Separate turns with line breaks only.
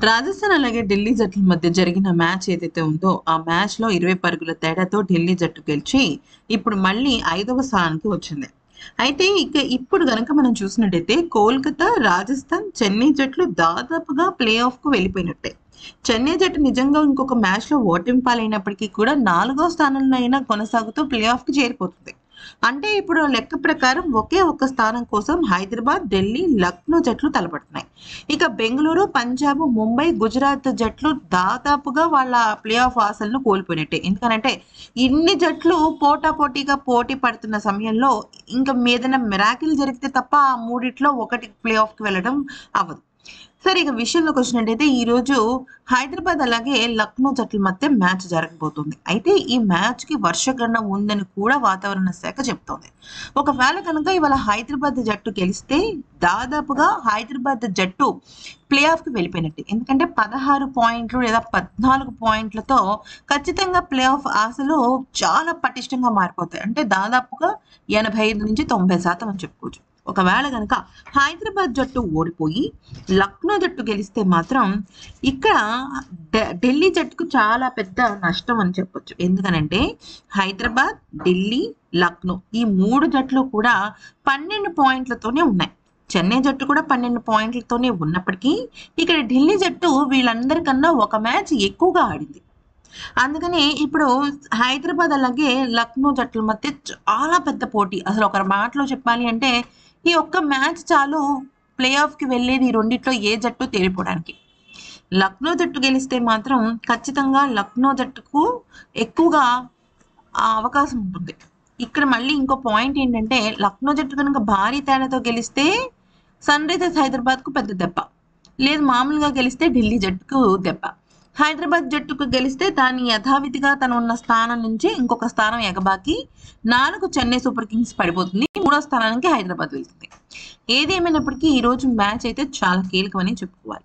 రాజస్థాన్ అలాగే ఢిల్లీ జట్ల మధ్య జరిగిన మ్యాచ్ ఏదైతే ఉందో ఆ మ్యాచ్ లో 20 పరుగుల తేడాతో ఢిల్లీ జట్టు గెలిచి ఇప్పుడు మళ్ళీ 5వ స్థానానికి వచ్చింది. అయితే ఇప్పుడు గనక మనం చూసినట్టయితే కోల్కతా, రాజస్థాన్, చెన్నై జట్లు దాదాపుగా ప్లే ఆఫ్ కు వెళ్ళిపోయినట్టే. చెన్నై జట్టు నిజంగా ఇంకొక మ్యాచ్ లో ఓటమి పాలైనప్పటికీ కూడా 4వ స్థానంలో అయినా కొనసాగుతూ ప్లే ఆఫ్ కి చేరిపోతుంది. అంటే ఇప్పుడు లెక్క ప్రకారం ఒకే ఒక్క స్థానం కోసం హైదరాబాద్, ఢిల్లీ, లక్నో జట్లు తలపడుతున్నాయి. ఇక బెంగళూరు, పంజాబ్, ముంబై, గుజరాత్ జట్లు దాదాపుగా వాళ్ళ ప్లే ఆఫ్ ఆశలను కోల్పోయినట్టే. ఎందుకనంటే ఇన్ని జట్లు పోటాపోటీగా పోటీ పడుతున్న సమయంలో ఇంకా ఏదైనా మిరాకిల్ జరిగితే తప్ప ఆ మూడిట్లో ఒకటి ప్లే ఆఫ్ కి వెళ్ళడం అవ్వదు. సరే, ఇక విషయంలోకి వచ్చినట్టయితే ఈరోజు హైదరాబాద్ అలాగే లక్నో జట్ల మధ్య మ్యాచ్ జరగబోతుంది. అయితే ఈ మ్యాచ్ కి వర్షగండం ఉందని కూడా వాతావరణ శాఖ చెప్తోంది. ఒకవేళ కనుక ఇవాళ హైదరాబాద్ జట్టు గెలిస్తే దాదాపుగా హైదరాబాద్ జట్టు ప్లే ఆఫ్ కి వెళ్ళిపోయినట్టు. ఎందుకంటే 16 పాయింట్లు లేదా 14 పాయింట్లతో ఖచ్చితంగా ప్లే ఆఫ్ ఆశలు చాలా పటిష్టంగా మారిపోతాయి. అంటే దాదాపుగా 85-90% అని చెప్పుకోవచ్చు. ఒకవేళ కనుక హైదరాబాద్ జట్టు ఓడిపోయి లక్నో జట్టు గెలిస్తే మాత్రం ఇక్కడ ఢిల్లీ జట్టుకు చాలా పెద్ద నష్టం అని చెప్పొచ్చు. ఎందుకనంటే హైదరాబాద్, ఢిల్లీ, లక్నో ఈ 3 జట్లు కూడా 12 పాయింట్లతోనే ఉన్నాయి. చెన్నై జట్టు కూడా 12 పాయింట్లతోనే ఉన్నప్పటికీ ఇక్కడ ఢిల్లీ జట్టు వీళ్ళందరికన్నా ఒక మ్యాచ్ ఎక్కువగా ఆడింది. అందుకని ఇప్పుడు హైదరాబాద్ అలాగే లక్నో జట్ల మధ్య చాలా పెద్ద పోటీ. అసలు ఒక మాటలో చెప్పాలి అంటే ఈ ఒక్క మ్యాచ్ చాలు ప్లే ఆఫ్ కి వెళ్ళేది ఈ రెండిట్లో ఏ జట్టు తేలిపోవడానికి. లక్నో జట్టు గెలిస్తే మాత్రం ఖచ్చితంగా లక్నో జట్టుకు ఎక్కువగా ఆ అవకాశం ఉంటుంది. ఇక్కడ మళ్ళీ ఇంకో పాయింట్ ఏంటంటే లక్నో జట్టు కనుక భారీ తేడాతో గెలిస్తే సన్ రైజర్స్ హైదరాబాద్ కు పెద్ద దెబ్బ, లేదు మామూలుగా గెలిస్తే ఢిల్లీ జట్టుకు దెబ్బ. హైదరాబాద్ జట్టుకు గెలిస్తే దాన్ని యథావిధిగా తను ఉన్న స్థానం నుంచి ఇంకొక స్థానం ఎగబాకి 4 చెన్నై సూపర్ కింగ్స్ పడిపోతుంది. 3వ స్థానానికి హైదరాబాద్ వెళ్తుంది. ఏదేమైనప్పటికీ ఈ రోజు మ్యాచ్ అయితే చాలా కీలకమని చెప్పుకోవాలి.